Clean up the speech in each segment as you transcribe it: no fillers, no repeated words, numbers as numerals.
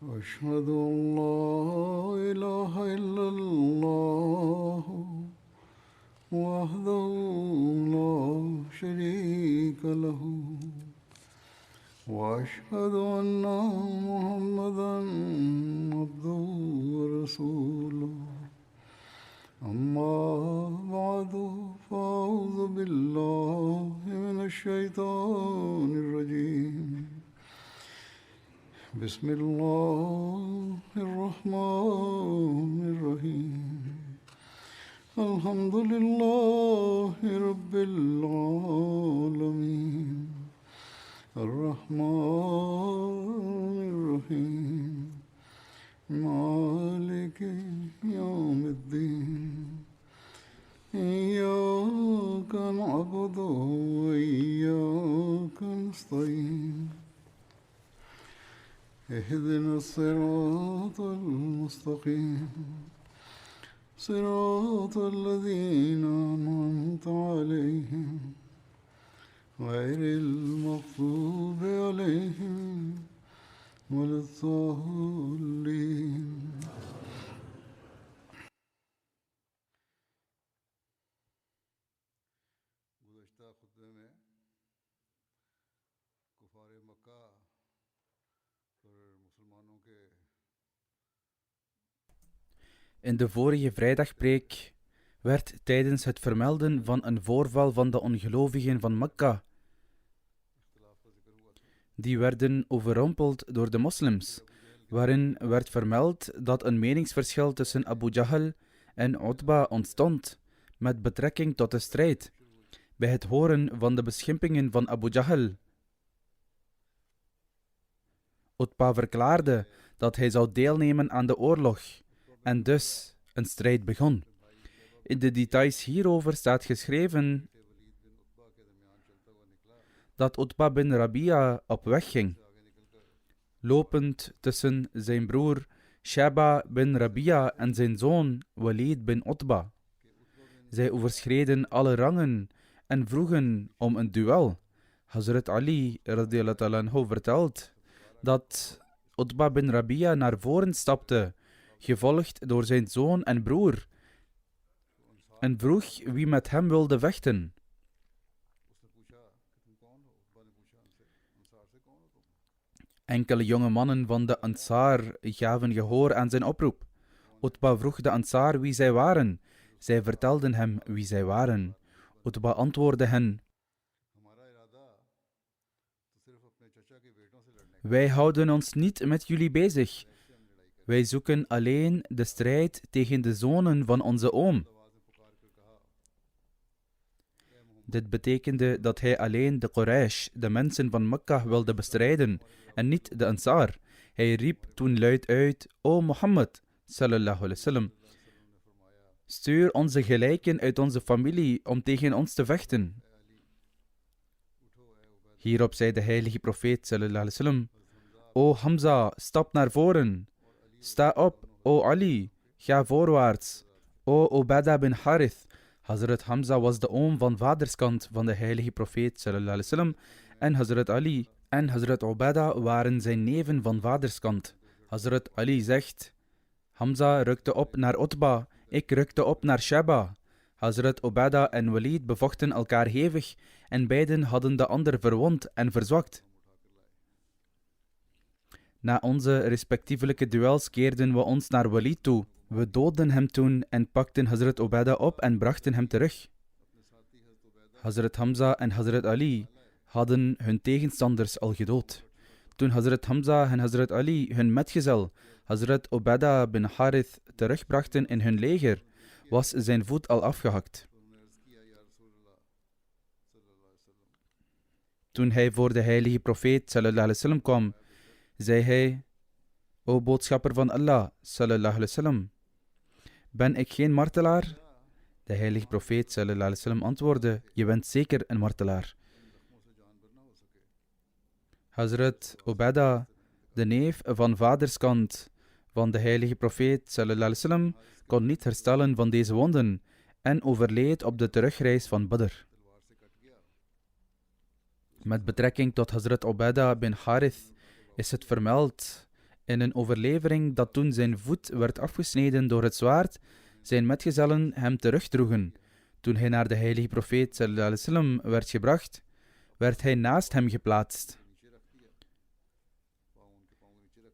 أشهد أن لا إله إلا الله وحده لا شريك له وأشهد أن محمدا عبده ورسوله أما بعد فأعوذ بالله من الشيطان الرجيم بسم الله الرحمن الرحيم الحمد لله رب العالمين الرحمن الرحيم مالك يوم الدين إياك نعبد وإياك نستعين اهدنا الصراط المستقيم صراط الذين أنعمت عليهم غير المغضوب عليهم ولا الضالين. In de vorige vrijdagpreek werd tijdens het vermelden van een voorval van de ongelovigen van Mekka, die werden overrompeld door de moslims, waarin werd vermeld dat een meningsverschil tussen Abu Jahl en Utba ontstond met betrekking tot de strijd. Bij het horen van de beschimpingen van Abu Jahl, Utba verklaarde dat hij zou deelnemen aan de oorlog en dus een strijd begon. In de details hierover staat geschreven dat Utba bin Rabia op weg ging, lopend tussen zijn broer Shaba bin Rabia en zijn zoon Walid bin Utba. Zij overschreden alle rangen en vroegen om een duel. Hazrat Ali radiyallahu anhu vertelt dat Utba bin Rabia naar voren stapte, gevolgd door zijn zoon en broer, en vroeg wie met hem wilde vechten. Enkele jonge mannen van de Ansar gaven gehoor aan zijn oproep. Utba vroeg de Ansar wie zij waren. Zij vertelden hem wie zij waren. Utba antwoordde hen: wij houden ons niet met jullie bezig. Wij zoeken alleen de strijd tegen de zonen van onze oom. Dit betekende dat hij alleen de Quraysh, de mensen van Mekka, wilde bestrijden en niet de Ansar. Hij riep toen luid uit: O Mohammed, sallallahu alaihi wasallam, stuur onze gelijken uit onze familie om tegen ons te vechten. Hierop zei de heilige profeet sallallahu alaihi wasallam: O Hamza, stap naar voren. Sta op, o Ali, ga voorwaarts. O Ubada bin Harith. Hazrat Hamza was de oom van vaderskant van de heilige profeet sallallahu alaihi wasallam en Hazrat Ali en Hazrat Ubada waren zijn neven van vaderskant. Hazrat Ali zegt: Hamza rukte op naar Utba, ik rukte op naar Shaba. Hazrat Ubada en Walid bevochten elkaar hevig en beiden hadden de ander verwond en verzwakt. Na onze respectievelijke duels keerden we ons naar Walid toe. We doodden hem toen en pakten Hazrat Ubada op en brachten hem terug. Hazrat Hamza en Hazrat Ali hadden hun tegenstanders al gedood. Toen Hazrat Hamza en Hazrat Ali hun metgezel, Hazrat Ubada bin Harith, terugbrachten in hun leger, was zijn voet al afgehakt. Toen hij voor de heilige profeet sallallahu alaihi wasallam kwam, zei hij: O boodschapper van Allah sallallahu alaihi wasallam, ben ik geen martelaar? De heilige profeet sallallahu alaihi wasallam antwoordde: je bent zeker een martelaar. Hazrat Ubada, de neef van vaderskant van de heilige profeet sallallahu alaihi wasallam, kon niet herstellen van deze wonden en overleed op de terugreis van Badr. Met betrekking tot Hazrat Ubada bin Harith is het vermeld In een overlevering dat toen zijn voet werd afgesneden door het zwaard, zijn metgezellen hem terugdroegen. Toen hij naar de heilige profeet sallallahu alaihi wasallam werd gebracht, werd hij naast hem geplaatst.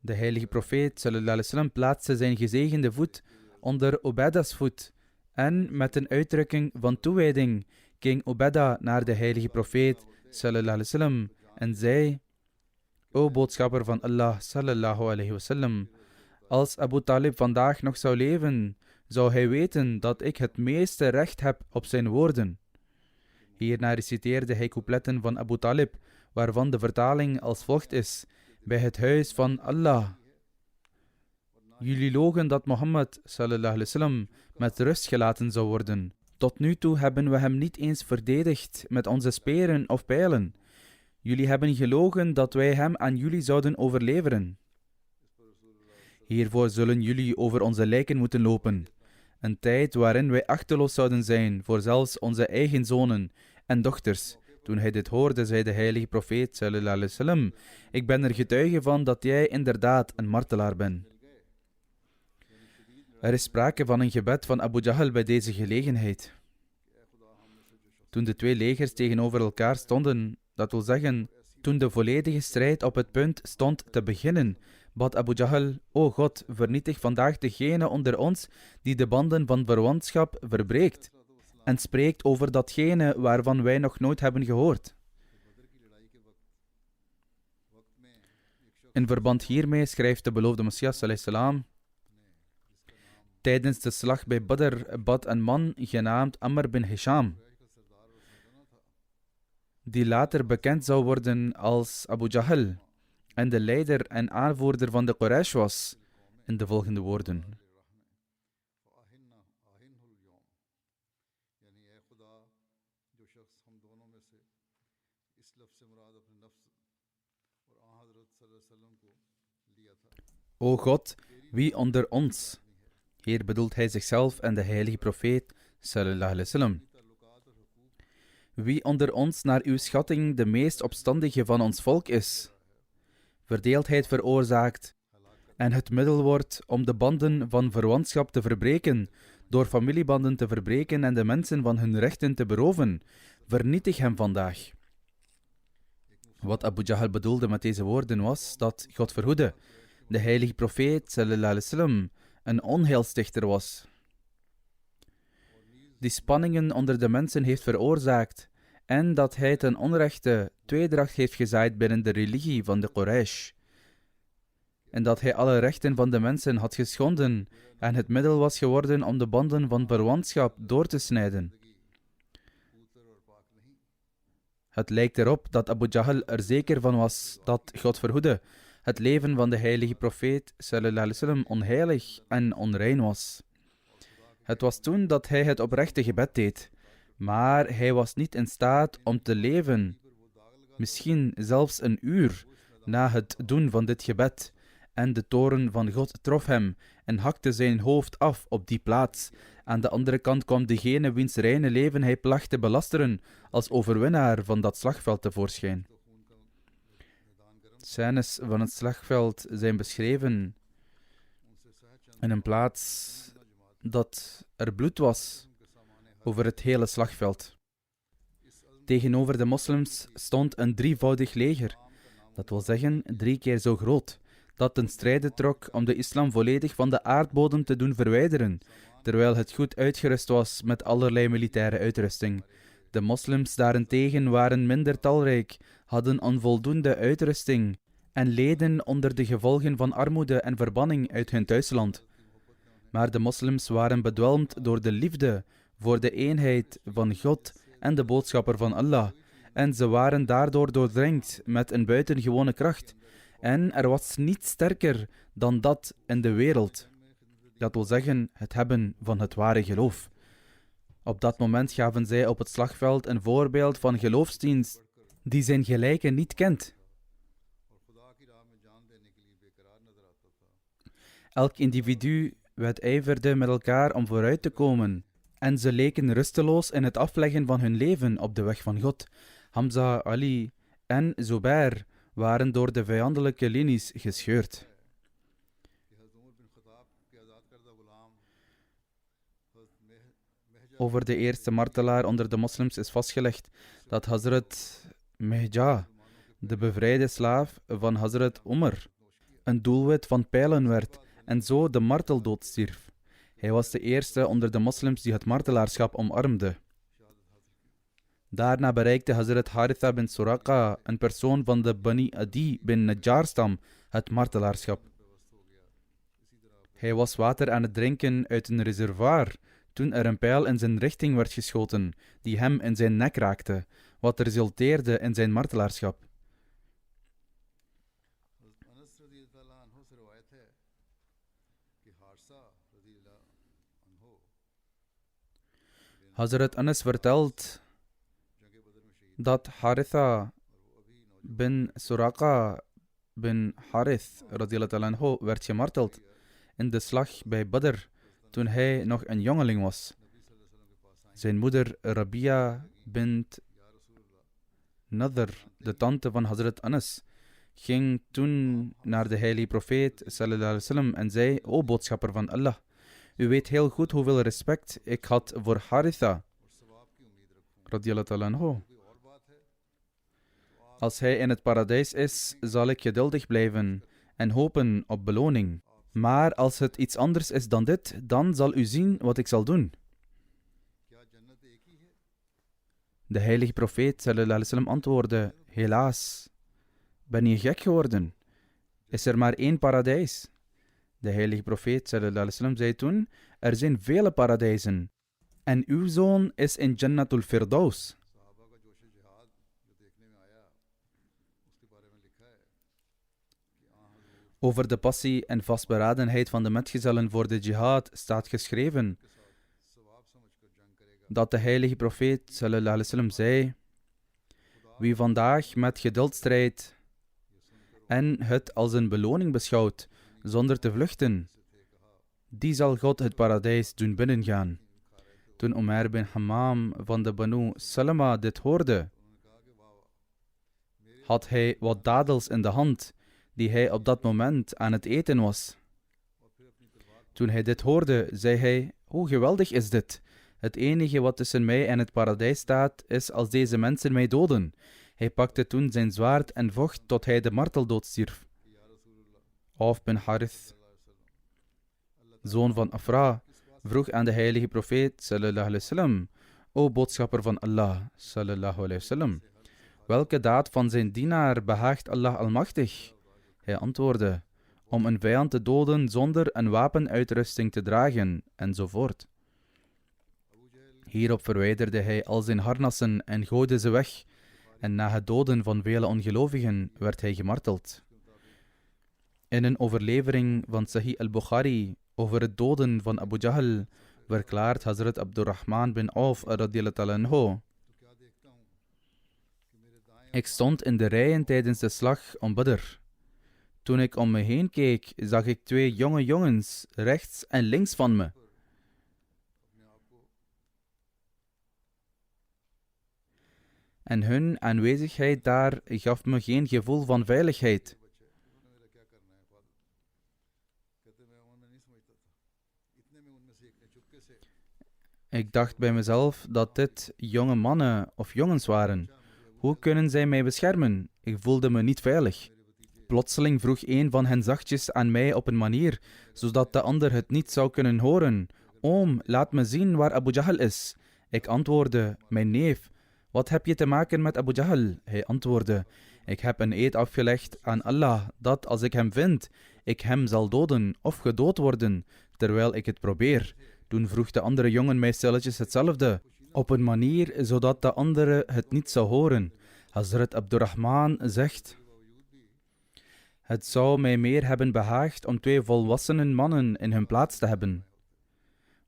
De heilige profeet sallallahu alaihi wasallam plaatste zijn gezegende voet onder Ubaida's voet en met een uitdrukking van toewijding ging Ubaida naar de heilige profeet sallallahu alaihi wasallam en zei: O boodschapper van Allah sallallahu alaihi wasallam, als Abu Talib vandaag nog zou leven, zou hij weten dat ik het meeste recht heb op zijn woorden. Hierna reciteerde hij coupletten van Abu Talib, waarvan de vertaling als volgt is: bij het huis van Allah. Jullie logen dat Mohammed sallallahu alaihi wasallam met rust gelaten zou worden. Tot nu toe hebben we hem niet eens verdedigd met onze speren of pijlen. Jullie hebben gelogen dat wij hem aan jullie zouden overleveren. Hiervoor zullen jullie over onze lijken moeten lopen. Een tijd waarin wij achteloos zouden zijn voor zelfs onze eigen zonen en dochters. Toen hij dit hoorde, zei de heilige profeet sallallahu alaihi wasallam: ik ben er getuige van dat jij inderdaad een martelaar bent. Er is sprake van een gebed van Abu Jahl bij deze gelegenheid. Toen de twee legers tegenover elkaar stonden, dat wil zeggen, toen de volledige strijd op het punt stond te beginnen, bad Abu Jahl: O God, vernietig vandaag degene onder ons die de banden van verwantschap verbreekt en spreekt over datgene waarvan wij nog nooit hebben gehoord. In verband hiermee schrijft de beloofde Messias sallallahu alaihi wasallam: tijdens de slag bij Badr bad een man genaamd Amr bin Hisham, die later bekend zou worden als Abu Jahl en de leider en aanvoerder van de Quraysh was, in de volgende woorden: O God, wie onder ons? Hier bedoelt hij zichzelf en de heilige profeet sallallahu alaihi wasallam. Wie onder ons naar uw schatting de meest opstandige van ons volk is, verdeeldheid veroorzaakt en het middel wordt om de banden van verwantschap te verbreken, door familiebanden te verbreken en de mensen van hun rechten te beroven, vernietig hem vandaag. Wat Abu Jahl bedoelde met deze woorden was dat, God verhoede, de heilige profeet sallallahu alaihi wasallam een onheilstichter was, die spanningen onder de mensen heeft veroorzaakt en dat hij ten onrechte tweedracht heeft gezaaid binnen de religie van de Quraysh en dat hij alle rechten van de mensen had geschonden en het middel was geworden om de banden van verwantschap door te snijden. Het lijkt erop dat Abu Jahl er zeker van was dat, God verhoede, het leven van de heilige profeet sallallahu alaihi wasallam onheilig en onrein was. Het was toen dat hij het oprechte gebed deed, maar hij was niet in staat om te leven, misschien zelfs een uur na het doen van dit gebed, en de toorn van God trof hem en hakte zijn hoofd af op die plaats. Aan de andere kant kwam degene wiens reine leven hij placht te belasteren als overwinnaar van dat slagveld tevoorschijn. Scènes van het slagveld zijn beschreven in een plaats dat er bloed was over het hele slagveld. Tegenover de moslims stond een drievoudig leger, dat wil zeggen 3 keer zo groot, dat ten strijde trok om de islam volledig van de aardbodem te doen verwijderen, terwijl het goed uitgerust was met allerlei militaire uitrusting. De moslims daarentegen waren minder talrijk, hadden onvoldoende uitrusting en leden onder de gevolgen van armoede en verbanning uit hun thuisland. Maar de moslims waren bedwelmd door de liefde voor de eenheid van God en de boodschapper van Allah, en ze waren daardoor doordrenkt met een buitengewone kracht. En er was niets sterker dan dat in de wereld. Dat wil zeggen, het hebben van het ware geloof. Op dat moment gaven zij op het slagveld een voorbeeld van geloofsdienst die zijn gelijke niet kent. Elk individu wedijverde met elkaar om vooruit te komen, en ze leken rusteloos in het afleggen van hun leven op de weg van God. Hamza, Ali en Zubair waren door de vijandelijke linies gescheurd. over de eerste martelaar onder de moslims is vastgelegd dat Hazrat Mihja, de bevrijde slaaf van Hazrat Umar, een doelwit van pijlen werd en zo de marteldood stierf. Hij was de eerste onder de moslims die het martelaarschap omarmde. Daarna bereikte Hazrat Haritha bin Suraqa, een persoon van de Bani Adi bin Najjar-stam, het martelaarschap. Hij was water aan het drinken uit een reservoir toen er een pijl in zijn richting werd geschoten, die hem in zijn nek raakte, wat resulteerde in zijn martelaarschap. Hazrat Anas vertelt dat Haritha bin Suraqa bin Harith radiyallahu anhu werd gemarteld in de slag bij Badr toen hij nog een jongeling was. Zijn moeder Rabia bint Nadr, de tante van Hazrat Anas, ging toen naar de heilige profeet sallallahu alaihi wasallam en zei: O boodschapper van Allah, u weet heel goed hoeveel respect ik had voor Haritha radiyallahu anhu. Als hij in het paradijs is, zal ik geduldig blijven en hopen op beloning. Maar als het iets anders is dan dit, dan zal u zien wat ik zal doen. De heilige profeet sallallahu alaihi wasallam antwoordde: helaas, ben je gek geworden? Is er maar één paradijs? De heilige profeet sallallahu alaihi wasallam zei toen: er zijn vele paradijzen en uw zoon is in Jannatul Firdaus. Over de passie en vastberadenheid van de metgezellen voor de jihad staat geschreven dat de heilige profeet sallallahu alaihi wasallam zei: wie vandaag met geduld strijdt en het als een beloning beschouwt zonder te vluchten, die zal God het paradijs doen binnengaan. Toen Umar bin Hammam van de Banu Salama dit hoorde, had hij wat dadels in de hand die hij op dat moment aan het eten was. Toen hij dit hoorde, zei hij: hoe geweldig is dit! Het enige wat tussen mij en het paradijs staat, is als deze mensen mij doden. Hij pakte toen zijn zwaard en vocht tot hij de marteldood stierf. Auf bin Harith, zoon van Afra, vroeg aan de heilige profeet sallallahu alaihi wasallam: O boodschapper van Allah sallallahu alaihi wasallam, welke daad van zijn dienaar behaagt Allah Almachtig? Hij antwoordde: om een vijand te doden zonder een wapenuitrusting te dragen, enzovoort. Hierop verwijderde hij al zijn harnassen en gooide ze weg, en na het doden van vele ongelovigen werd hij gemarteld. In een overlevering van Sahih al-Bukhari over het doden van Abu Jahl verklaart Hazrat Abdurrahman bin Auf radiyallahu anhu: ik stond in de rijen tijdens de slag om Badr. Toen ik om me heen keek, zag ik 2 jonge jongens rechts en links van me. En hun aanwezigheid daar gaf me geen gevoel van veiligheid. Ik dacht bij mezelf dat dit jonge mannen of jongens waren. Hoe kunnen zij mij beschermen? Ik voelde me niet veilig. Plotseling vroeg een van hen zachtjes aan mij op een manier, zodat de ander het niet zou kunnen horen: Oom, laat me zien waar Abu Jahl is. Ik antwoordde: mijn neef, wat heb je te maken met Abu Jahl? Hij antwoordde: ik heb een eed afgelegd aan Allah dat als ik hem vind, ik hem zal doden of gedood worden, terwijl ik het probeer. Toen vroeg de andere jongen mij stilletjes hetzelfde, op een manier zodat de andere het niet zou horen. Hazrat Abdurrahman zegt: het zou mij meer hebben behaagd om 2 volwassenen mannen in hun plaats te hebben.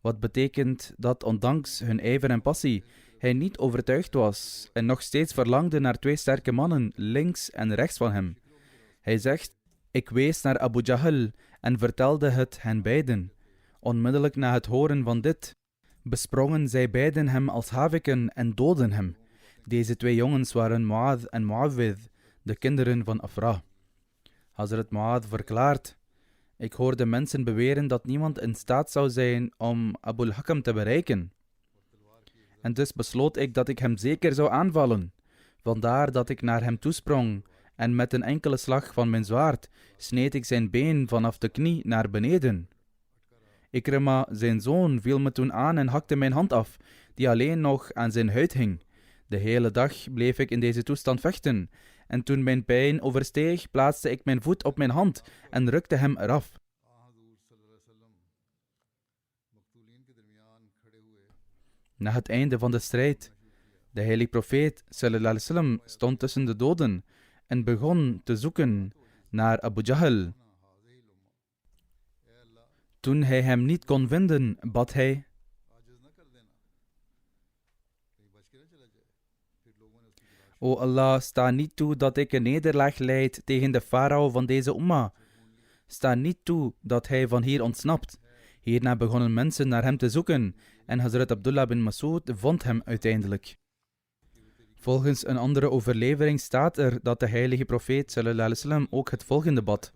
Wat betekent dat ondanks hun ijver en passie hij niet overtuigd was en nog steeds verlangde naar 2 sterke mannen links en rechts van hem. Hij zegt: ik wees naar Abu Jahl en vertelde het hen beiden. Onmiddellijk na het horen van dit, besprongen zij beiden hem als haviken en doodden hem. Deze 2 jongens waren Mu'adh en Mu'awwidh, de kinderen van Afra. Hazrat Mu'adh verklaart: ik hoorde mensen beweren dat niemand in staat zou zijn om Abul Hakam te bereiken. En dus besloot ik dat ik hem zeker zou aanvallen. Vandaar dat ik naar hem toesprong en met een enkele slag van mijn zwaard sneed ik zijn been vanaf de knie naar beneden. Ikrima, zijn zoon, viel me toen aan en hakte mijn hand af, die alleen nog aan zijn huid hing. De hele dag bleef ik in deze toestand vechten, en toen mijn pijn oversteeg, plaatste ik mijn voet op mijn hand en rukte hem eraf. Na het einde van de strijd, de heilige profeet sallallahu alaihi wasallam stond tussen de doden en begon te zoeken naar Abu Jahl. Toen hij hem niet kon vinden, bad hij: O Allah, sta niet toe dat ik een nederlaag lijd tegen de farao van deze umma. Sta niet toe dat hij van hier ontsnapt. Hierna begonnen mensen naar hem te zoeken en Hazrat Abdullah bin Mas'ud vond hem uiteindelijk. Volgens een andere overlevering staat er dat de heilige profeet sallallahu alaihi wasallam ook het volgende bad: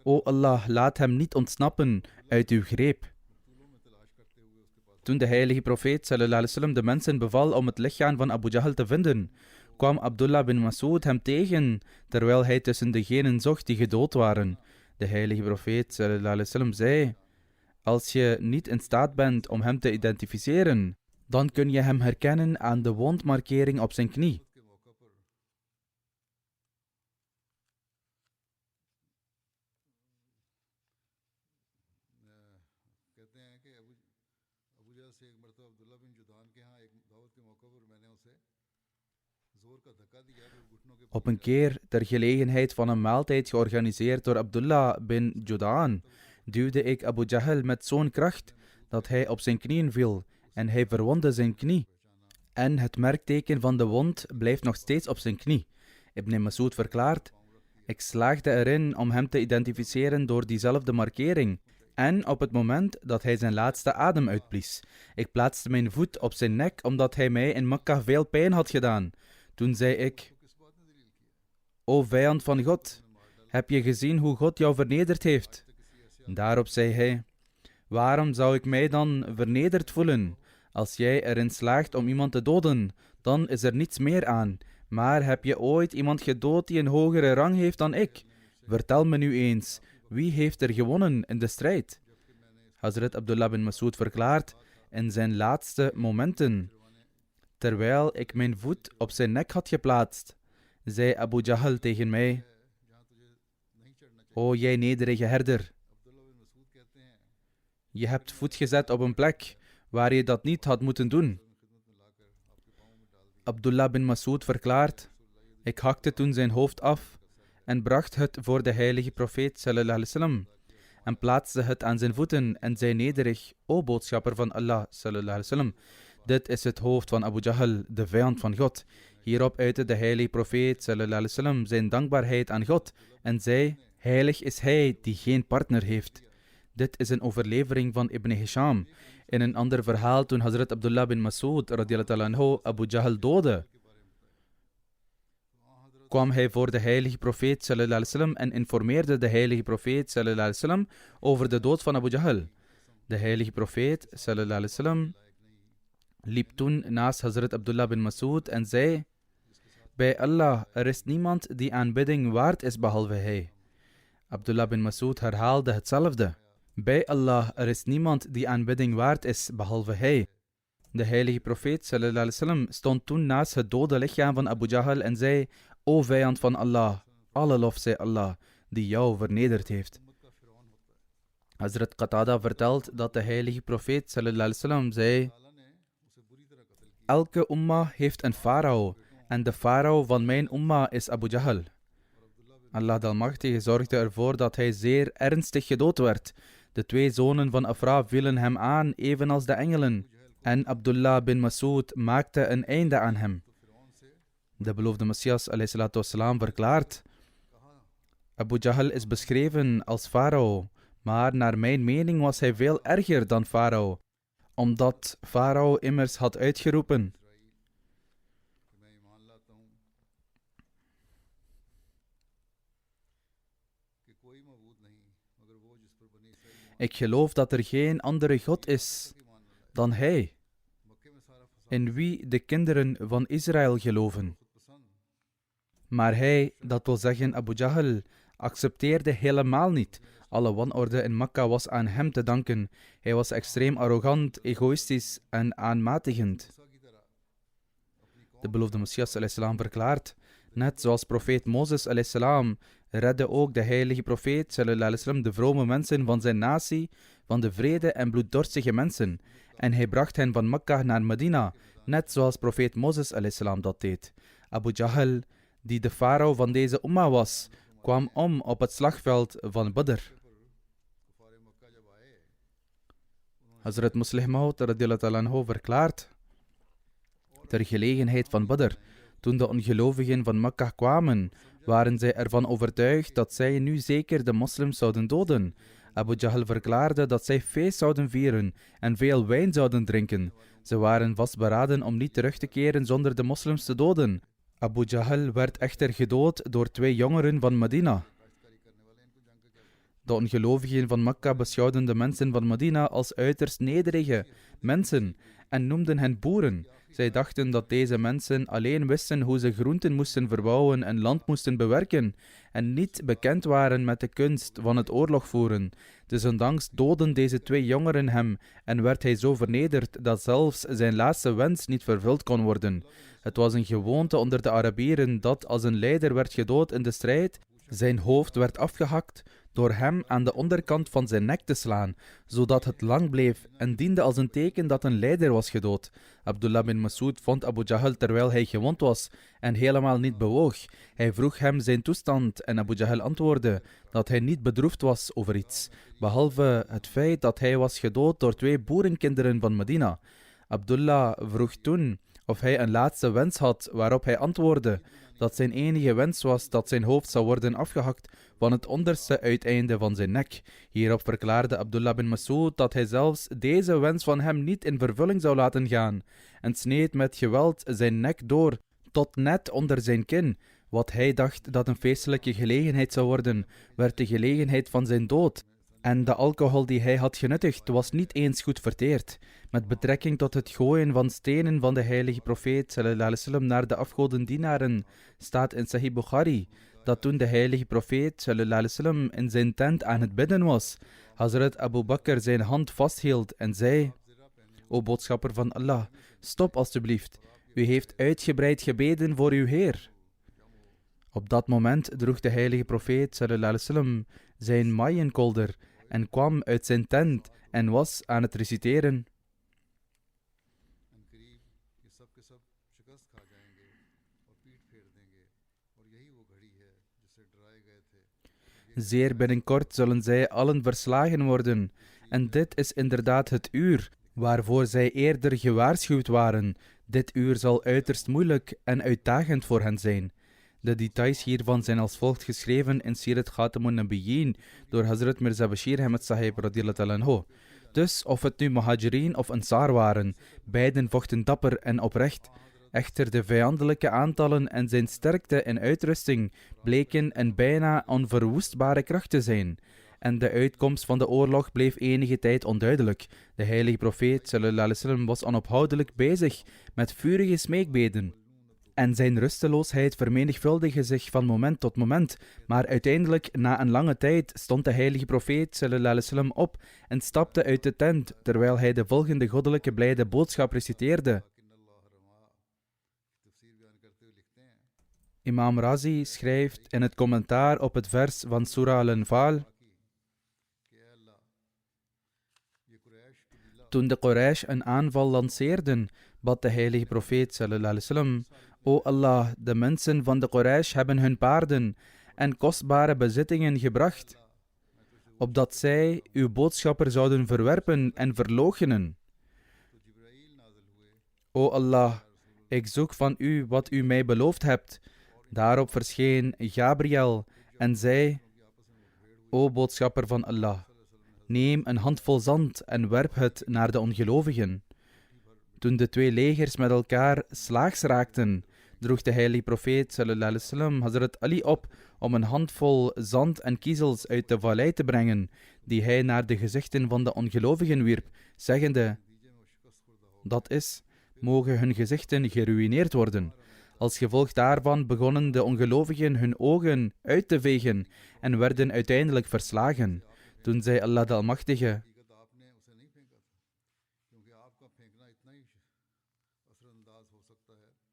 O Allah, laat hem niet ontsnappen uit uw greep. Toen de heilige profeet sallallahu alaihi wasallam de mensen beval om het lichaam van Abu Jahl te vinden, kwam Abdullah bin Mas'ud hem tegen, terwijl hij tussen degenen zocht die gedood waren. De heilige profeet sallallahu alaihi wasallam zei: als je niet in staat bent om hem te identificeren, dan kun je hem herkennen aan de wondmarkering op zijn knie. Op een keer, ter gelegenheid van een maaltijd georganiseerd door Abdullah bin Judaan, duwde ik Abu Jahl met zo'n kracht dat hij op zijn knieën viel en hij verwondde zijn knie. En het merkteken van de wond blijft nog steeds op zijn knie. Ibn Mas'ud verklaart: ik slaagde erin om hem te identificeren door diezelfde markering. En op het moment dat hij zijn laatste adem uitblies. Ik plaatste mijn voet op zijn nek omdat hij mij in Mekka veel pijn had gedaan. Toen zei ik: O vijand van God, heb je gezien hoe God jou vernederd heeft? Daarop zei hij: waarom zou ik mij dan vernederd voelen? Als jij erin slaagt om iemand te doden, dan is er niets meer aan. Maar heb je ooit iemand gedood die een hogere rang heeft dan ik? Vertel me nu eens, wie heeft er gewonnen in de strijd? Hazrat Abdullah bin Mas'ud verklaart: in zijn laatste momenten, terwijl ik mijn voet op zijn nek had geplaatst, zei Abu Jahl tegen mij: O jij nederige herder, je hebt voet gezet op een plek waar je dat niet had moeten doen. Abdullah bin Mas'ud verklaart: ik hakte toen zijn hoofd af en bracht het voor de heilige profeet sallallahu alaihi wasallam en plaatste het aan zijn voeten en zei nederig: O boodschapper van Allah sallallahu alaihi wasallam, dit is het hoofd van Abu Jahl, de vijand van God. Hierop uitte de heilige profeet sallallahu alaihi wasallam zijn dankbaarheid aan God en zei: heilig is hij die geen partner heeft. Dit is een overlevering van Ibn Hisham. In een ander verhaal, toen Hazrat Abdullah bin Mas'ud radiyallahu anhu Abu Jahl doodde, kwam hij voor de heilige profeet sallallahu alaihi wasallam en informeerde de heilige profeet sallallahu alaihi wasallam over de dood van Abu Jahl. De heilige profeet sallallahu alaihi wasallam liep toen naast Hazrat Abdullah bin Mas'ud en zei: bij Allah, er is niemand die aanbidding waard is behalve hij. Abdullah bin Mas'ud herhaalde hetzelfde: bij Allah, er is niemand die aanbidding waard is behalve hij. De heilige profeet sallallahu alaihi wasallam stond toen naast het dode lichaam van Abu Jahl en zei: O vijand van Allah, alle lof zij Allah, die jou vernederd heeft. Hazrat Qatada vertelt dat de heilige profeet sallallahu alaihi wasallam zei: elke umma heeft een farao en de farao van mijn umma is Abu Jahl. Allah de Almachtige zorgde ervoor dat hij zeer ernstig gedood werd. De twee zonen van Afra vielen hem aan, evenals de engelen. En Abdullah bin Mas'ud maakte een einde aan hem. De beloofde Messias ﷺ verklaart: Abu Jahl is beschreven als farao, maar naar mijn mening was hij veel erger dan farao, omdat farao immers had uitgeroepen: ik geloof dat er geen andere God is dan hij. in wie de kinderen van Israël geloven. Maar hij, dat wil zeggen Abu Jahl, accepteerde helemaal niet. Alle wanorde in Mekka was aan hem te danken. Hij was extreem arrogant, egoïstisch en aanmatigend. De beloofde Messias a.s. verklaart, net zoals profeet Mozes a.s. redde ook de heilige profeet a.s. de vrome mensen van zijn natie, van de vrede en bloeddorstige mensen. En hij bracht hen van Mekka naar Medina, net zoals profeet Mozes a.s. dat deed. Abu Jahl, die de farao van deze umma was, kwam om op het slagveld van Badr. Hazrat Muslih Maud radiyallahu anhu verklaart, ter gelegenheid van Badr, toen de ongelovigen van Mekka kwamen, waren zij ervan overtuigd dat zij nu zeker de moslims zouden doden. Abu Jahl verklaarde dat zij feest zouden vieren en veel wijn zouden drinken. Ze waren vastberaden om niet terug te keren zonder de moslims te doden. Abu Jahl werd echter gedood door 2 jongeren van Medina. De ongelovigen van Mekka beschouwden de mensen van Medina als uiterst nederige mensen en noemden hen boeren. Zij dachten dat deze mensen alleen wisten hoe ze groenten moesten verbouwen en land moesten bewerken en niet bekend waren met de kunst van het oorlog voeren. Desondanks doodden deze 2 jongeren hem en werd hij zo vernederd dat zelfs zijn laatste wens niet vervuld kon worden. Het was een gewoonte onder de Arabieren dat als een leider werd gedood in de strijd, zijn hoofd werd afgehakt door hem aan de onderkant van zijn nek te slaan, zodat het lang bleef en diende als een teken dat een leider was gedood. Abdullah bin Mas'ud vond Abu Jahl terwijl hij gewond was en helemaal niet bewoog. Hij vroeg hem zijn toestand en Abu Jahl antwoordde dat hij niet bedroefd was over iets, behalve het feit dat hij was gedood door 2 boerenkinderen van Medina. Abdullah vroeg toen of hij een laatste wens had, waarop hij antwoordde dat zijn enige wens was dat zijn hoofd zou worden afgehakt van het onderste uiteinde van zijn nek. Hierop verklaarde Abdullah bin Mas'ud dat hij zelfs deze wens van hem niet in vervulling zou laten gaan en sneed met geweld zijn nek door tot net onder zijn kin. Wat hij dacht dat een feestelijke gelegenheid zou worden, werd de gelegenheid van zijn dood. En de alcohol die hij had genuttigd was niet eens goed verteerd. Met betrekking tot het gooien van stenen van de heilige profeet sallallahu alaihi wasallam naar de afgodendienaren staat in Sahih Bukhari dat toen de heilige profeet sallallahu alaihi wasallam in zijn tent aan het bidden was, Hazrat Abu Bakr zijn hand vasthield en zei: O boodschapper van Allah, stop alstublieft. U heeft uitgebreid gebeden voor uw Heer. Op dat moment droeg de heilige profeet sallallahu alaihi wasallam zijn maaienkolder en kwam uit zijn tent en was aan het reciteren. Zeer binnenkort zullen zij allen verslagen worden. En dit is inderdaad het uur waarvoor zij eerder gewaarschuwd waren. Dit uur zal uiterst moeilijk en uitdagend voor hen zijn. De details hiervan zijn als volgt geschreven in Sirat Khatamun Nabiyyin door Hazrat Mirza Bashir Ahmad Sahib radiyallahu anhu. Dus of het nu Muhajirin of Ansar waren, beiden vochten dapper en oprecht. Echter de vijandelijke aantallen en zijn sterkte en uitrusting bleken een bijna onverwoestbare kracht te zijn. En de uitkomst van de oorlog bleef enige tijd onduidelijk. De heilige profeet sallallahu alaihi wasallam was onophoudelijk bezig met vurige smeekbeden. En zijn rusteloosheid vermenigvuldigde zich van moment tot moment, maar uiteindelijk, na een lange tijd, stond de heilige profeet sallallahu alaihi wasallam op en stapte uit de tent, terwijl hij de volgende goddelijke blijde boodschap reciteerde. Imam Razi schrijft in het commentaar op het vers van Surah Al-Anfal: Toen de Quraysh een aanval lanceerden, bad de heilige profeet sallallahu alaihi wasallam: O Allah, de mensen van de Quraysh hebben hun paarden en kostbare bezittingen gebracht, opdat zij uw boodschapper zouden verwerpen en verloochenen. O Allah, ik zoek van u wat u mij beloofd hebt. Daarop verscheen Gabriel en zei: O boodschapper van Allah, neem een handvol zand en werp het naar de ongelovigen. Toen de 2 legers met elkaar slaags raakten, droeg de heilige profeet sallallahu alaihi wasallam Hazrat Ali op om een handvol zand en kiezels uit de vallei te brengen, die hij naar de gezichten van de ongelovigen wierp, zeggende: Dat is, mogen hun gezichten geruïneerd worden. Als gevolg daarvan begonnen de ongelovigen hun ogen uit te vegen en werden uiteindelijk verslagen. Toen zei Allah de Almachtige: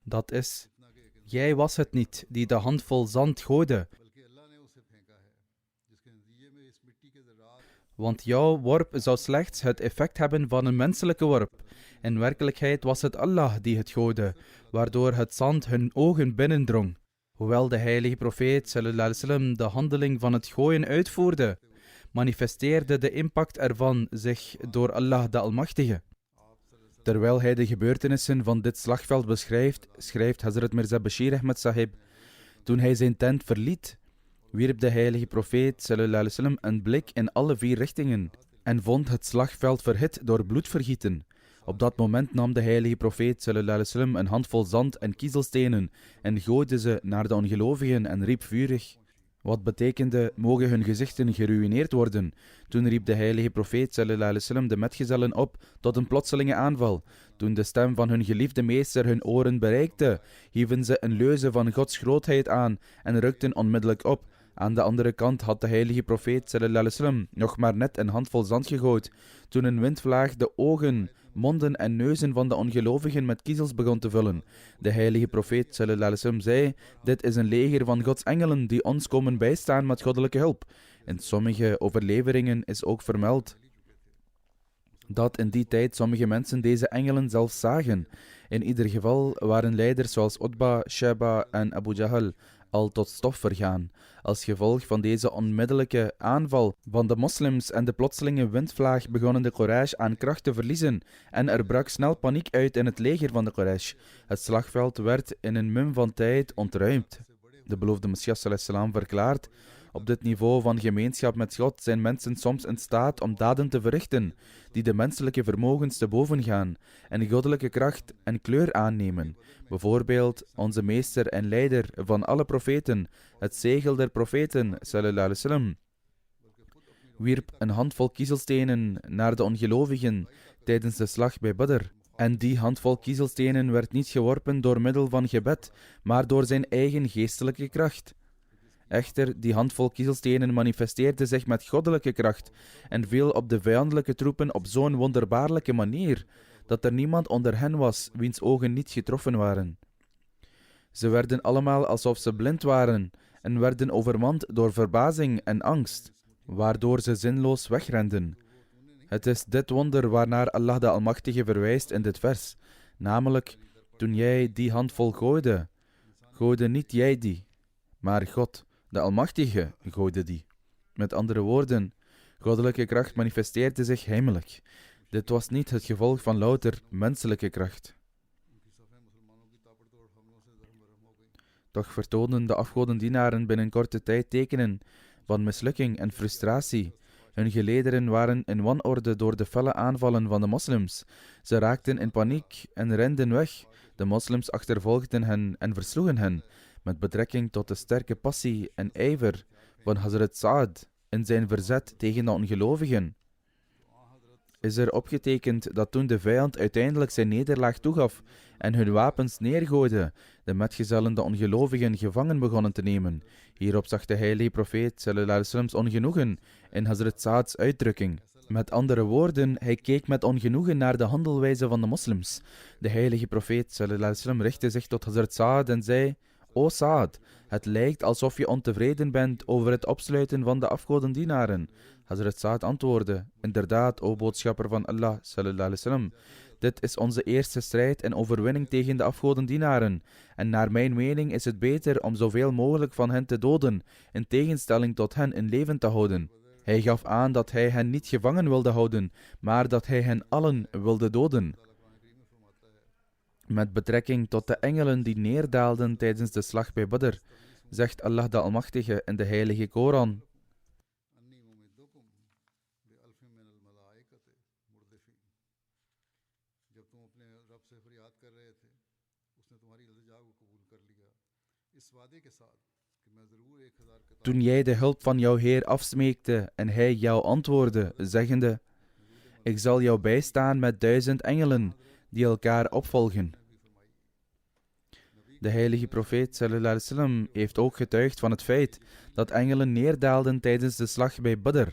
dat is, jij was het niet die de handvol zand gooide, want jouw worp zou slechts het effect hebben van een menselijke worp. In werkelijkheid was het Allah die het gooide, waardoor het zand hun ogen binnendrong. Hoewel de heilige profeet sallallahu alaihi wasallam de handeling van het gooien uitvoerde, manifesteerde de impact ervan zich door Allah de Almachtige. Terwijl hij de gebeurtenissen van dit slagveld beschrijft, schrijft Hazrat Mirza Bashir Ahmad Sahib: toen hij zijn tent verliet, wierp de heilige profeet sallallahu alaihi wasallam een blik in alle 4 richtingen en vond het slagveld verhit door bloedvergieten. Op dat moment nam de heilige profeet sallallahu alaihi wasallam een handvol zand en kiezelstenen en gooide ze naar de ongelovigen en riep vurig, wat betekende: mogen hun gezichten geruïneerd worden. Toen riep de heilige profeet sallallahu alaihi wasallam de metgezellen op tot een plotselinge aanval. Toen de stem van hun geliefde meester hun oren bereikte, hieven ze een leuze van Gods grootheid aan en rukten onmiddellijk op. Aan de andere kant had de heilige profeet sallallahu alaihi wasallam nog maar net een handvol zand gegooid, toen een windvlaag de ogen, monden en neuzen van de ongelovigen met kiezels begon te vullen. De heilige profeet sallallahu alaihi wasallam zei: dit is een leger van Gods engelen die ons komen bijstaan met goddelijke hulp. In sommige overleveringen is ook vermeld dat in die tijd sommige mensen deze engelen zelfs zagen. In ieder geval waren leiders zoals Utba, Sheba en Abu Jahl al tot stof vergaan. Als gevolg van deze onmiddellijke aanval van de moslims en de plotselinge windvlaag begonnen de Quraysh aan kracht te verliezen en er brak snel paniek uit in het leger van de Quraysh. Het slagveld werd in een mum van tijd ontruimd. De beloofde Messias sallallahu alaihi wasallam verklaart: op dit niveau van gemeenschap met God zijn mensen soms in staat om daden te verrichten die de menselijke vermogens te boven gaan en goddelijke kracht en kleur aannemen. Bijvoorbeeld onze meester en leider van alle profeten, het zegel der profeten, sallallahu alaihi wasallam, wierp een handvol kiezelstenen naar de ongelovigen tijdens de slag bij Badr. En die handvol kiezelstenen werd niet geworpen door middel van gebed, maar door zijn eigen geestelijke kracht. Echter, die handvol kiezelstenen manifesteerde zich met goddelijke kracht en viel op de vijandelijke troepen op zo'n wonderbaarlijke manier, dat er niemand onder hen was wiens ogen niet getroffen waren. Ze werden allemaal alsof ze blind waren en werden overmand door verbazing en angst, waardoor ze zinloos wegrenden. Het is dit wonder waarnaar Allah de Almachtige verwijst in dit vers, namelijk: toen jij die handvol gooide, gooide niet jij die, maar God, de Almachtige, gooide die. Met andere woorden, goddelijke kracht manifesteerde zich heimelijk. Dit was niet het gevolg van louter menselijke kracht. Toch vertoonden de afgodendienaren binnen korte tijd tekenen van mislukking en frustratie. Hun gelederen waren in wanorde door de felle aanvallen van de moslims. Ze raakten in paniek en renden weg. De moslims achtervolgden hen en versloegen hen. Met betrekking tot de sterke passie en ijver van Hazrat Sa'ad in zijn verzet tegen de ongelovigen, is er opgetekend dat toen de vijand uiteindelijk zijn nederlaag toegaf en hun wapens neergooide, de metgezellen de ongelovigen gevangen begonnen te nemen. Hierop zag de heilige profeet sallallahu alaihi wasallam's ongenoegen in Hazrat Sa'ad's uitdrukking. Met andere woorden, hij keek met ongenoegen naar de handelwijze van de moslims. De heilige profeet sallallahu alaihi wasallam richtte zich tot Hazrat Sa'ad en zei: O Sa'ad, het lijkt alsof je ontevreden bent over het opsluiten van de afgodendienaren. Hazrat Sa'ad antwoordde: inderdaad, o boodschapper van Allah sallallahu alaihi wasallam, dit is onze eerste strijd en overwinning tegen de afgodendienaren. En naar mijn mening is het beter om zoveel mogelijk van hen te doden, in tegenstelling tot hen in leven te houden. Hij gaf aan dat hij hen niet gevangen wilde houden, maar dat hij hen allen wilde doden. Met betrekking tot de engelen die neerdaalden tijdens de slag bij Badr, zegt Allah de Almachtige in de heilige Koran: toen jij de hulp van jouw Heer afsmeekte en hij jou antwoordde, zeggende: ik zal jou bijstaan met 1000 engelen, die elkaar opvolgen. De heilige profeet sallallahu alaihi wasallam heeft ook getuigd van het feit dat engelen neerdaalden tijdens de slag bij Badr.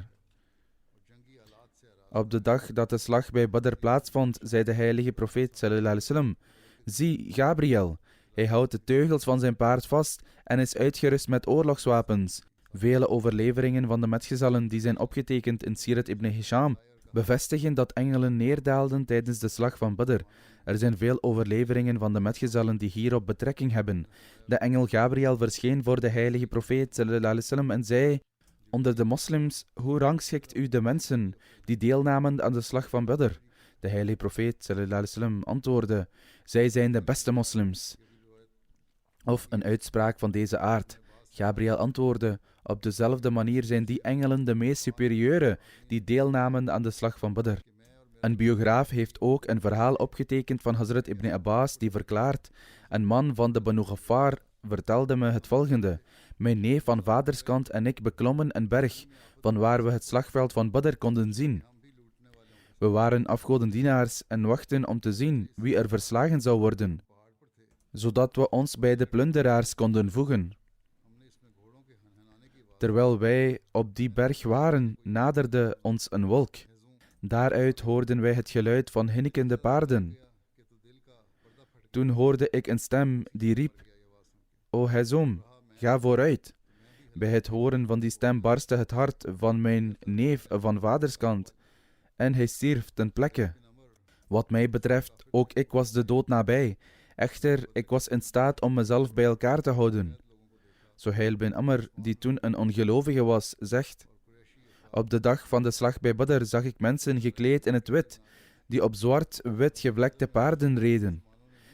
Op de dag dat de slag bij Badr plaatsvond, zei de heilige profeet sallallahu alaihi wasallam: zie, Gabriel, hij houdt de teugels van zijn paard vast en is uitgerust met oorlogswapens. Vele overleveringen van de metgezellen die zijn opgetekend in Sirat ibn Hisham bevestigen dat engelen neerdaalden tijdens de slag van Badr. Er zijn veel overleveringen van de metgezellen die hierop betrekking hebben. De engel Gabriel verscheen voor de heilige profeet sallallahu alaihi wasallam en zei: onder de moslims, hoe rangschikt u de mensen die deelnamen aan de slag van Badr? De heilige profeet sallallahu alaihi wasallam antwoordde: zij zijn de beste moslims. Of een uitspraak van deze aard. Gabriel antwoordde: op dezelfde manier zijn die engelen de meest superieure die deelnamen aan de slag van Badr. Een biograaf heeft ook een verhaal opgetekend van Hazrat ibn Abbas die verklaart: een man van de Banu Ghaffar vertelde me het volgende: mijn neef van vaderskant en ik beklommen een berg, van waar we het slagveld van Badr konden zien. We waren afgodendienaars en wachten om te zien wie er verslagen zou worden, zodat we ons bij de plunderaars konden voegen. Terwijl wij op die berg waren, naderde ons een wolk. Daaruit hoorden wij het geluid van hinnikende paarden. Toen hoorde ik een stem die riep: O Hazom, ga vooruit. Bij het horen van die stem barstte het hart van mijn neef van vaderskant en hij stierf ten plekke. Wat mij betreft, ook ik was de dood nabij. Echter, ik was in staat om mezelf bij elkaar te houden. Suhail bin Amr, die toen een ongelovige was, zegt: op de dag van de slag bij Badr zag ik mensen gekleed in het wit, die op zwart-wit gevlekte paarden reden.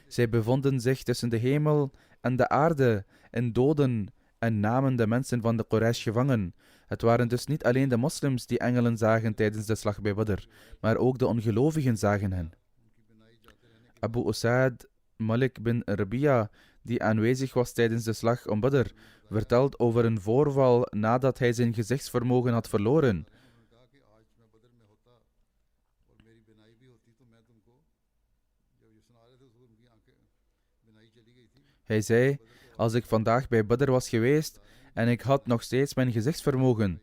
Zij bevonden zich tussen de hemel en de aarde en doden en namen de mensen van de Quraysh gevangen. Het waren dus niet alleen de moslims die engelen zagen tijdens de slag bij Badr, maar ook de ongelovigen zagen hen. Abu Usaid Malik bin Rabia, die aanwezig was tijdens de slag om Badr, vertelt over een voorval nadat hij zijn gezichtsvermogen had verloren. Hij zei: als ik vandaag bij Badr was geweest en ik had nog steeds mijn gezichtsvermogen.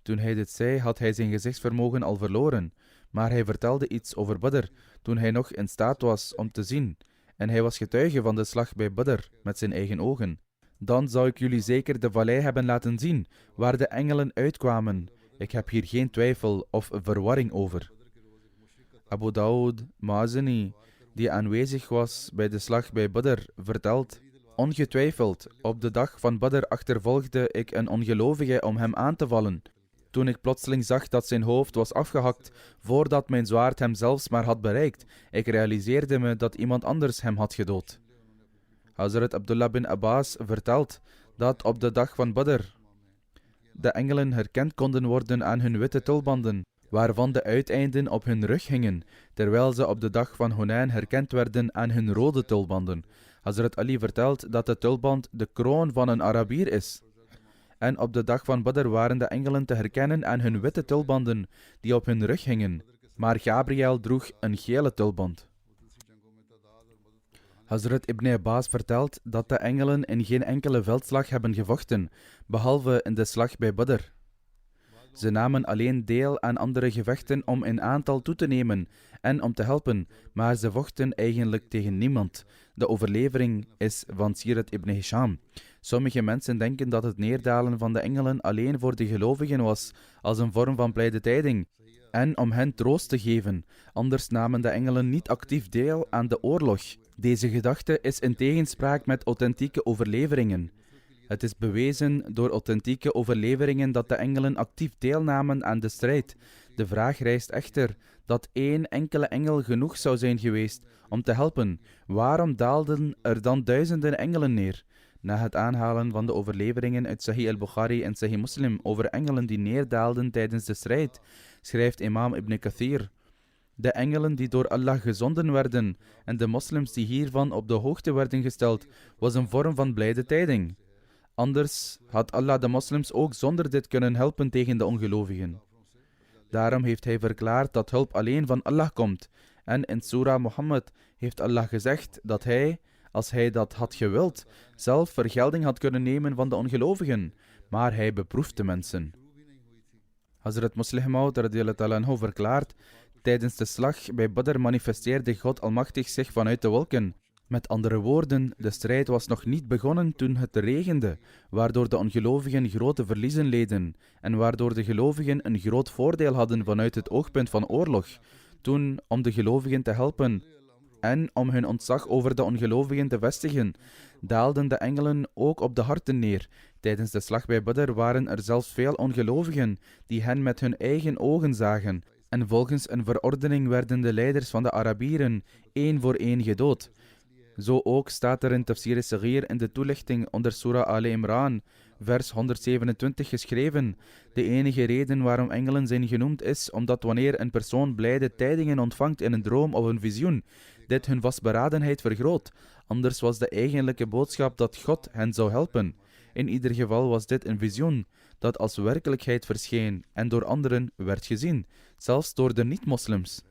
Toen hij dit zei, had hij zijn gezichtsvermogen al verloren, maar hij vertelde iets over Badr toen hij nog in staat was om te zien, en hij was getuige van de slag bij Badr met zijn eigen ogen. Dan zou ik jullie zeker de vallei hebben laten zien, waar de engelen uitkwamen. Ik heb hier geen twijfel of verwarring over. Abu Daud Mazini, die aanwezig was bij de slag bij Badr, vertelt: ongetwijfeld, op de dag van Badr achtervolgde ik een ongelovige om hem aan te vallen. Toen ik plotseling zag dat zijn hoofd was afgehakt, voordat mijn zwaard hem zelfs maar had bereikt, ik realiseerde me dat iemand anders hem had gedood. Hazrat Abdullah bin Abbas vertelt dat op de dag van Badr de engelen herkend konden worden aan hun witte tulbanden, waarvan de uiteinden op hun rug hingen, terwijl ze op de dag van Hunain herkend werden aan hun rode tulbanden. Hazrat Ali vertelt dat de tulband de kroon van een Arabier is. En op de dag van Badr waren de engelen te herkennen aan hun witte tulbanden die op hun rug hingen, maar Gabriel droeg een gele tulband. Hazrat ibn Abbas vertelt dat de engelen in geen enkele veldslag hebben gevochten, behalve in de slag bij Badr. Ze namen alleen deel aan andere gevechten om in aantal toe te nemen en om te helpen, maar ze vochten eigenlijk tegen niemand. De overlevering is van Sirat ibn Hisham. Sommige mensen denken dat het neerdalen van de engelen alleen voor de gelovigen was, als een vorm van blijde tijding, en om hen troost te geven. Anders namen de engelen niet actief deel aan de oorlog. Deze gedachte is in tegenspraak met authentieke overleveringen. Het is bewezen door authentieke overleveringen dat de engelen actief deelnamen aan de strijd. De vraag rijst echter dat één enkele engel genoeg zou zijn geweest om te helpen. Waarom daalden er dan duizenden engelen neer? Na het aanhalen van de overleveringen uit Sahih al-Bukhari en Sahih Muslim over engelen die neerdaalden tijdens de strijd, schrijft imam Ibn Kathir: de engelen die door Allah gezonden werden en de moslims die hiervan op de hoogte werden gesteld, was een vorm van blijde tijding. Anders had Allah de moslims ook zonder dit kunnen helpen tegen de ongelovigen. Daarom heeft hij verklaard dat hulp alleen van Allah komt En in Surah Mohammed heeft Allah gezegd dat hij, als hij dat had gewild, zelf vergelding had kunnen nemen van de ongelovigen, maar hij beproeft de mensen. Hazrat Muslih Maud radiyallahu ta'ala anhu verklaart: tijdens de slag bij Badr manifesteerde God Almachtig zich vanuit de wolken. Met andere woorden, de strijd was nog niet begonnen toen het regende, waardoor de ongelovigen grote verliezen leden en waardoor de gelovigen een groot voordeel hadden vanuit het oogpunt van oorlog. Toen, om de gelovigen te helpen en om hun ontzag over de ongelovigen te vestigen, daalden de engelen ook op de harten neer. Tijdens de slag bij Badr waren er zelfs veel ongelovigen die hen met hun eigen ogen zagen, en volgens een verordening werden de leiders van de Arabieren één voor één gedood. Zo ook staat er in Tafsir Saghir in de toelichting onder Surah Ali Imran, vers 127 geschreven: de enige reden waarom engelen zijn genoemd is omdat wanneer een persoon blijde tijdingen ontvangt in een droom of een visioen, dit hun vastberadenheid vergroot. Anders was de eigenlijke boodschap dat God hen zou helpen. In ieder geval was dit een visioen dat als werkelijkheid verscheen en door anderen werd gezien, zelfs door de niet-moslims.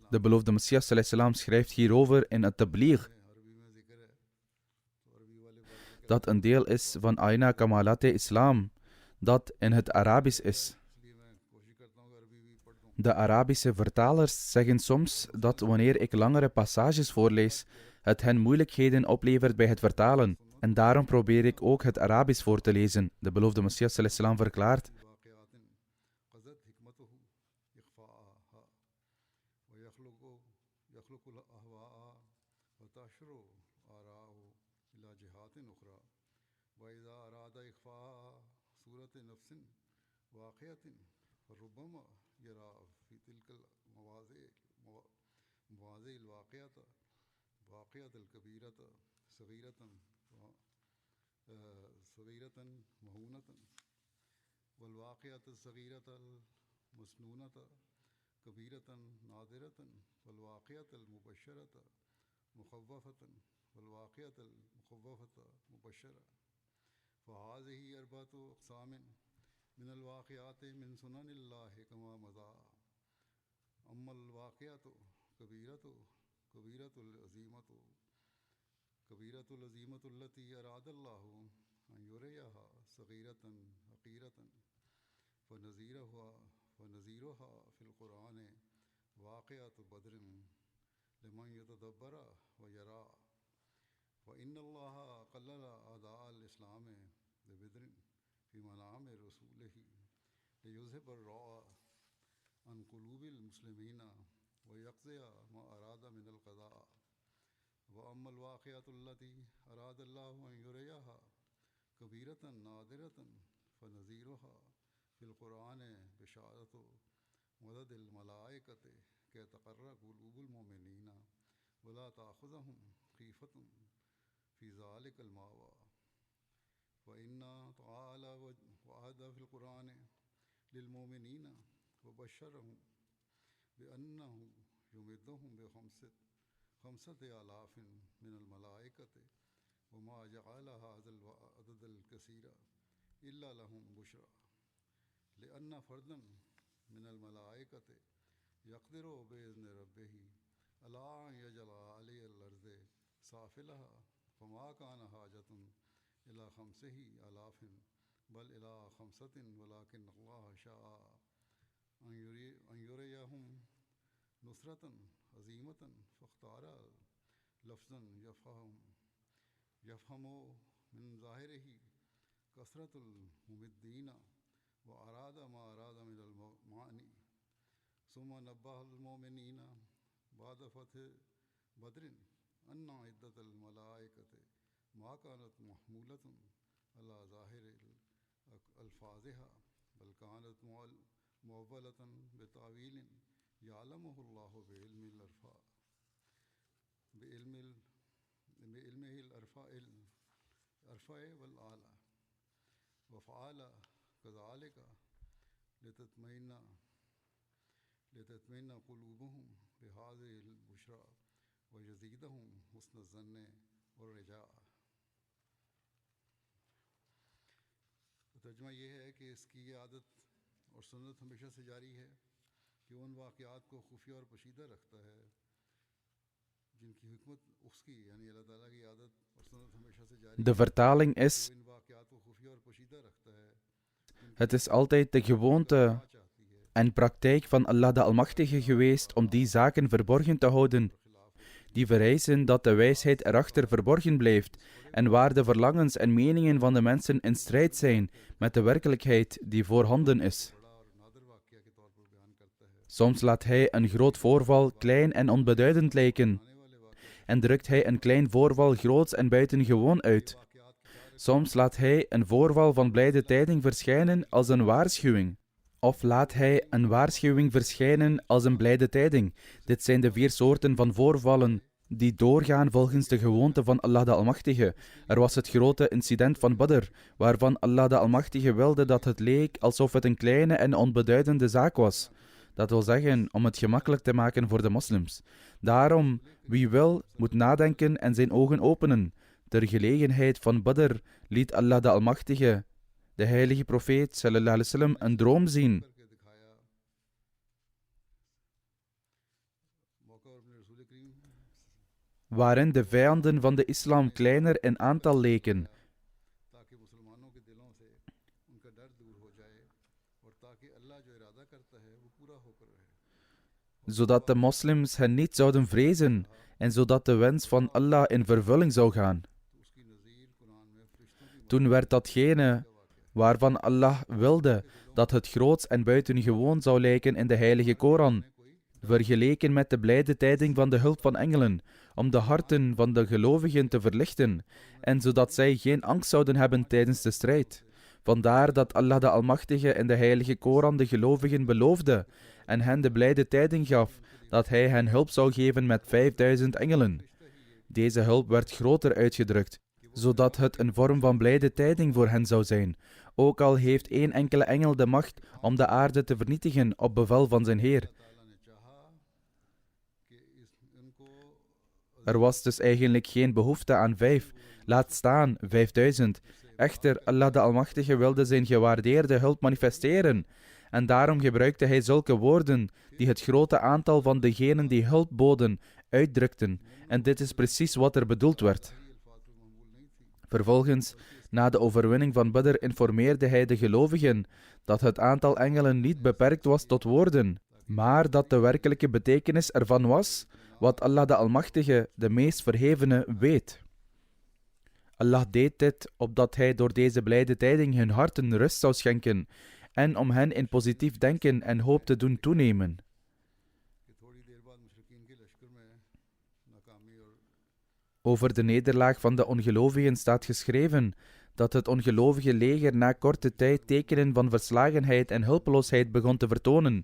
De beloofde Messias ﷺ schrijft hierover in het Tabligh, dat een deel is van Aina Kamalat Islam, dat in het Arabisch is. De Arabische vertalers zeggen soms dat wanneer ik langere passages voorlees, het hen moeilijkheden oplevert bij het vertalen. En daarom probeer ik ook het Arabisch voor te lezen. De beloofde Messias ﷺ verklaart: और सुन्नत हमेशा से जारी है कि उन वाक़यात को खुफिया और पोशीदा रखता है जिनकी हिकमत उसकी यानी अल्लाह ताला की आदत और सुन्नत हमेशा से जारी De vertaling is: इन वाक़यात को खुफिया और पोशीदा रखता है het is altijd de gewoonte en praktijk van Allah de Almachtige geweest om die zaken verborgen te houden, die vereisen dat de wijsheid erachter verborgen blijft en waar de verlangens en meningen van de mensen in strijd zijn met de werkelijkheid die voorhanden is. Soms laat hij een groot voorval klein en onbeduidend lijken en drukt hij een klein voorval groots en buitengewoon uit. Soms laat hij een voorval van blijde tijding verschijnen als een waarschuwing. Of laat hij een waarschuwing verschijnen als een blijde tijding. Dit zijn de 4 soorten van voorvallen die doorgaan volgens de gewoonte van Allah de Almachtige. Er was het grote incident van Badr, waarvan Allah de Almachtige wilde dat het leek alsof het een kleine en onbeduidende zaak was. Dat wil zeggen, om het gemakkelijk te maken voor de moslims. Daarom, wie wil, moet nadenken en zijn ogen openen. Ter gelegenheid van Badr liet Allah de Almachtige, de heilige profeet sallallahu alaihi wasallam, een droom zien. Waarin de vijanden van de islam kleiner in aantal leken, zodat de moslims hen niet zouden vrezen en zodat de wens van Allah in vervulling zou gaan. Toen werd datgene waarvan Allah wilde dat het groots en buitengewoon zou lijken in de heilige Koran, vergeleken met de blijde tijding van de hulp van engelen, om de harten van de gelovigen te verlichten, en zodat zij geen angst zouden hebben tijdens de strijd. Vandaar dat Allah de Almachtige in de heilige Koran de gelovigen beloofde en hen de blijde tijding gaf dat hij hen hulp zou geven met 5000 engelen. Deze hulp werd groter uitgedrukt, zodat het een vorm van blijde tijding voor hen zou zijn, ook al heeft 1 enkele engel de macht om de aarde te vernietigen op bevel van zijn Heer. Er was dus eigenlijk geen behoefte aan 5, laat staan 5000. Echter, Allah de Almachtige wilde zijn gewaardeerde hulp manifesteren, en daarom gebruikte hij zulke woorden die het grote aantal van degenen die hulp boden uitdrukten, en dit is precies wat er bedoeld werd. Vervolgens, na de overwinning van Badr, informeerde hij de gelovigen dat het aantal engelen niet beperkt was tot woorden, maar dat de werkelijke betekenis ervan was wat Allah de Almachtige, de meest verhevene, weet. Allah deed dit opdat hij door deze blijde tijding hun harten rust zou schenken en om hen in positief denken en hoop te doen toenemen. Over de nederlaag van de ongelovigen staat geschreven dat het ongelovige leger na korte tijd tekenen van verslagenheid en hulpeloosheid begon te vertonen.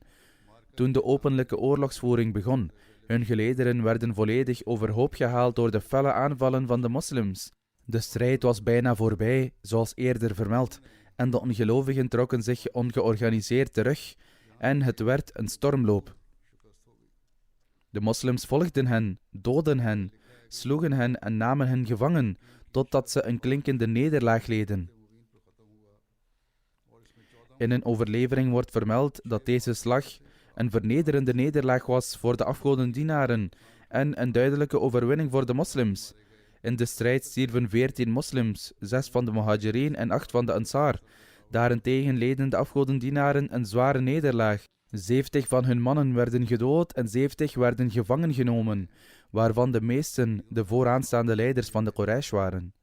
Toen de openlijke oorlogsvoering begon, hun gelederen werden volledig overhoop gehaald door de felle aanvallen van de moslims. De strijd was bijna voorbij, zoals eerder vermeld, en de ongelovigen trokken zich ongeorganiseerd terug, en het werd een stormloop. De moslims volgden hen, doodden hen, sloegen hen en namen hen gevangen, totdat ze een klinkende nederlaag leden. In een overlevering wordt vermeld dat deze slag een vernederende nederlaag was voor de afgodendienaren en een duidelijke overwinning voor de moslims. In de strijd stierven 14 moslims, 6 van de Muhajirin en 8 van de Ansar. Daarentegen leden de afgodendienaren een zware nederlaag. 70 van hun mannen werden gedood en 70 werden gevangen genomen, waarvan de meesten de vooraanstaande leiders van de Quraysh waren.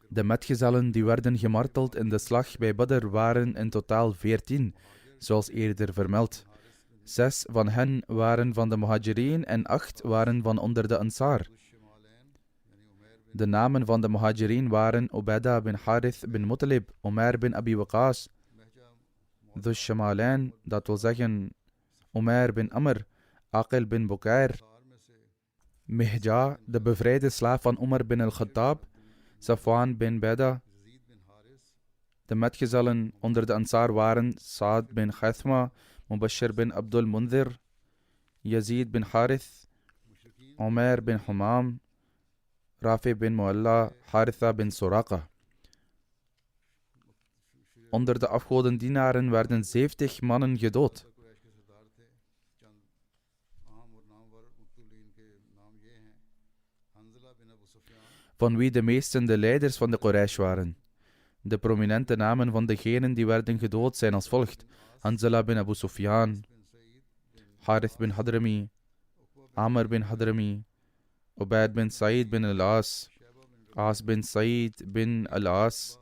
De metgezellen die werden gemarteld in de slag bij Badr waren in totaal 14, zoals eerder vermeld. 6 van hen waren van de Muhajirin en 8 waren van onder de Ansar. De namen van de Muhajirin waren Ubadah bin Harith bin Muttalib, Umair bin Abi Waqas, Dhus Shamalain, dat wil zeggen Umair bin Amr, Aqil bin Bukair, Mihja, de bevrijde slaaf van Umar bin al-Khattab, Safwan bin Beda. De metgezellen onder de Ansar waren Saad bin Khathma, Mubashir bin Abdul Mundhir, Yazid bin Harith, Umair bin Humam, Rafi bin Mualla, Haritha bin Suraqa. Onder de afgodendienaren werden 70 mannen gedood. Quraish के सरदार थे चंद अहम और नामवर मुक्तुलीन के नाम ये हैं हंजला बिन अबू Sufiyan van wie de meesten de leiders van de Quraysh waren. De prominente namen van degenen die werden gedood zijn als volgt: Hanzala bin Abu Sufyan, बिन Saeed Harith bin Hadrami, Amr bin Hadrami, Ubaid bin Said bin al-As, As bin Said bin al-As,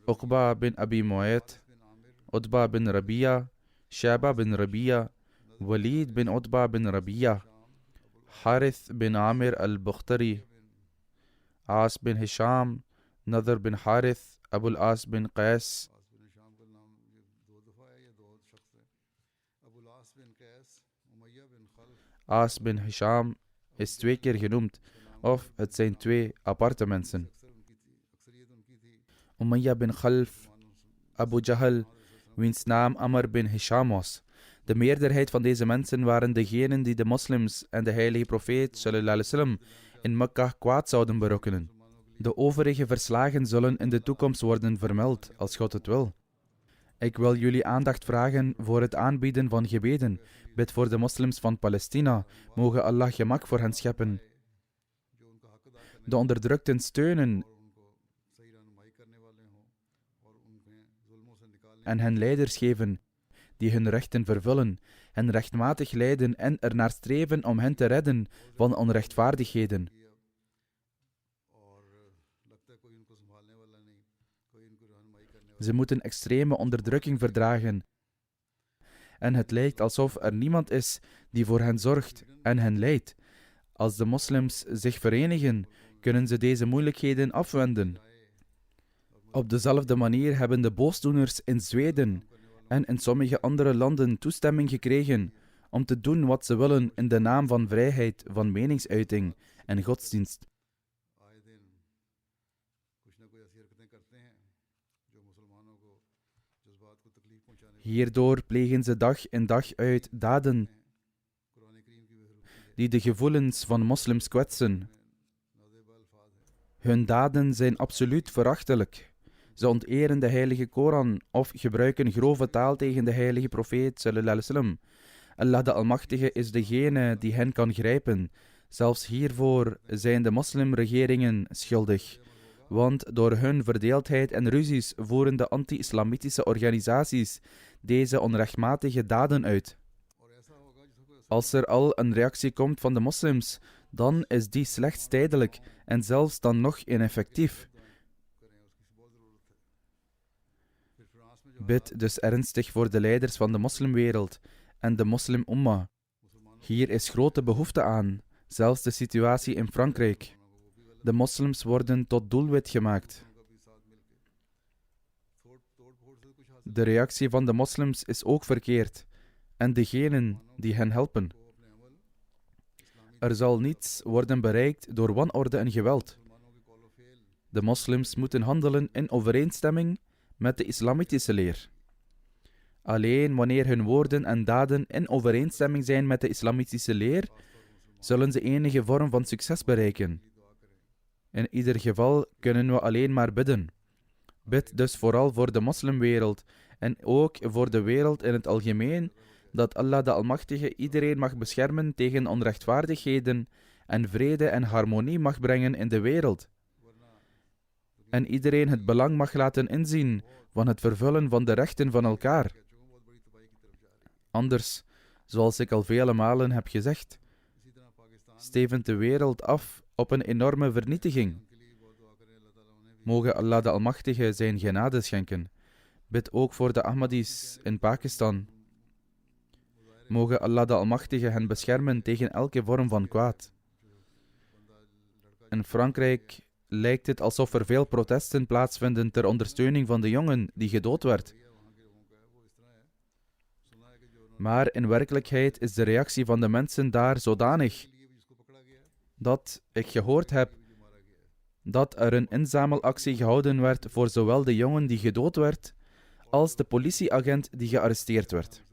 Uqba bin Abi Mu'ayt, बिन Aamir Utba bin Rabi'a, Shaba bin Rabi'a, Walid bin Utba bin Rabi'a, Harith bin Amir al-Bukhtari, As bin Hisham, Nadhr bin Harith, Abul As bin Qais, आस बिन शाम का नाम ये दो दफ़ा है या दो शख्स है अबुल आस बिन कैस उमैया बिन खल्फ As bin Hisham is 2 keer genoemd, of het zijn 2 aparte mensen. अक्सरियत उनकी थी Umayya bin Khalf, Abu Jahl, wiens naam Amr bin Hisham was. De meerderheid van deze mensen waren degenen die de moslims en de heilige profeet sallallahu alaihi wasallam in Mekka kwaad zouden berokkenen. De overige verslagen zullen in de toekomst worden vermeld, als God het wil. Ik wil jullie aandacht vragen voor het aanbieden van gebeden. Bid voor de moslims van Palestina. Mogen Allah gemak voor hen scheppen. जो उनका हक अदा करने De onderdrukten steunen और उनको सही रहनुमाई करने वाले हों और उन्हें जुल्मों से निकालने en hen leiders geven die hun rechten vervullen, hen rechtmatig leiden en ernaar streven om hen te redden van onrechtvaardigheden. की और लगता है कोई उनको संभालने वाला नहीं कोई इनको रहनुमाई करने वाला Ze moeten extreme onderdrukking verdragen. En het lijkt alsof er niemand is die voor hen zorgt en hen leidt. Als de moslims zich verenigen, kunnen ze deze moeilijkheden afwenden. Op dezelfde manier hebben de boosdoeners in Zweden en in sommige andere landen toestemming gekregen om te doen wat ze willen in de naam van vrijheid van meningsuiting en godsdienst. आए दिन कुछ ना कोई ऐसी हरकतें करते हैं जो मुसलमानों को जज्बात को तकलीफ पहुंचाने Hierdoor plegen ze dag in dag uit daden Quran करीम की बेहरूफी die de gevoelens van moslims kwetsen. नाज़ेब अल्फाज है Hun daden zijn absoluut verachtelijk. Ze onteren de heilige Koran of gebruiken grove taal tegen de heilige profeet sallallahu alaihi wasallam. Allah de Almachtige is degene die hen kan grijpen. Zelfs hiervoor zijn de moslimregeringen schuldig. Want door hun verdeeldheid en ruzies voeren de anti-islamitische organisaties deze onrechtmatige daden uit. और ऐसा होगा जिसको कोई Als er al een reactie komt van de moslims, dan is die slechts tijdelijk en zelfs dan nog ineffectief. करें उसकी बहुत ज़रूरत है फिर फ्रांस में जो Bid dus ernstig voor de leiders van de moslimwereld en de moslim-umma. Hier is grote behoefte aan, zelfs de situatie in Frankrijk. De moslims worden tot doelwit gemaakt. उनका भी साथ मिलके तोड़ फोड़ से कुछ हासिल De reactie van de moslims is ook verkeerd en degenen die hen helpen. को अपने अमल इस्लामी Er zal niets worden bereikt door wanorde en geweld. मुसलमानों के कौलो fail De moslims moeten handelen in overeenstemming met de islamitische leer. Alleen wanneer hun woorden en daden in overeenstemming zijn met de islamitische leer, zullen ze enige vorm van succes bereiken. In ieder geval kunnen we alleen maar bidden. Bid dus vooral voor de moslimwereld en ook voor de wereld in het algemeen, dat Allah de Almachtige iedereen mag beschermen tegen onrechtvaardigheden en vrede en harmonie mag brengen in de wereld. En iedereen het belang mag laten inzien van het vervullen van de rechten van elkaar. Anders, zoals ik al vele malen heb gezegd, इसी तरह Pakistan stevend de wereld af op een enorme vernietiging. के लिए बहुत दुआ करें अल्लाह ताला उन्हें भी Mogen Allah de Almachtige zijn genade schenken. Bid ook voor de Ahmadis in Pakistan. Mogen Allah de Almachtige hen beschermen tegen elke vorm van kwaad. In Frankrijk lijkt het alsof er veel protesten plaatsvinden ter ondersteuning van de jongen die gedood werd. Maar in werkelijkheid is de reactie van de mensen daar zodanig dat ik gehoord heb dat er een inzamelactie gehouden werd voor zowel de jongen die gedood werd, als de politieagent die gearresteerd werd.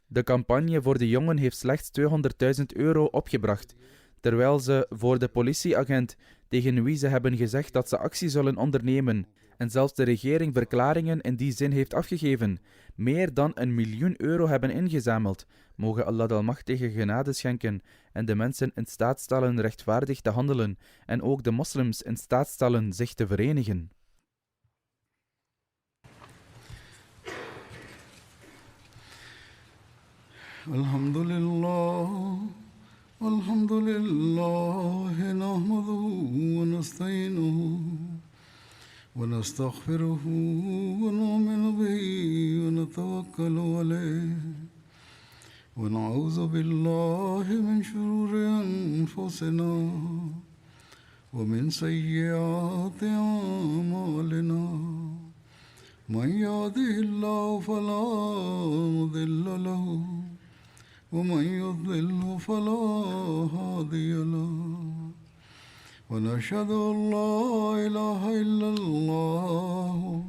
De campagne voor de jongen heeft slechts €200.000 opgebracht, terwijl ze voor de politieagent tegen wie ze hebben gezegd dat ze actie zullen ondernemen. En zelfs de regering verklaringen in die zin heeft afgegeven. Meer dan €1 miljoen hebben ingezameld. Mogen Allah de Almachtige genade schenken en de mensen in staat stellen rechtvaardig te handelen en ook de moslims in staat stellen zich te verenigen. Alhamdulillah, nahmaduhu wa nasta'inuhu wa nastaghfiruhu wa nu'minu bihi wa natawakkalu alayhi wa na'udhu billahi min shururi anfusina wa min sayyiati a'malina. Man yahdihillahu fala mudilla lahu ومن يضلل فلا هادي له ونشهد أن لا إله إلا الله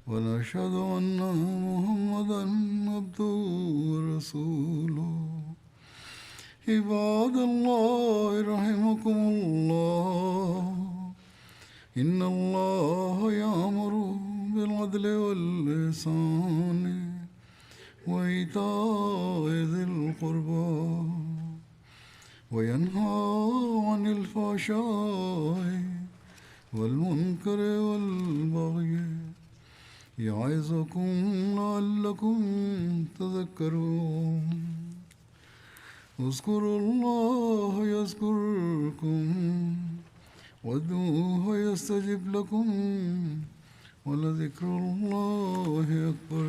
ونشهد أن محمدا عبده ورسوله. عباد الله رحمكم الله إن الله يأمر بالعدل والإحسان وإيتاء ذي القربى وينهى عن الفحشاء والمنكر والبغي يعظكم لعلكم تذكرون. اذكروا الله يذكركم وادعوه يستجب لكم ولذكر الله أكبر.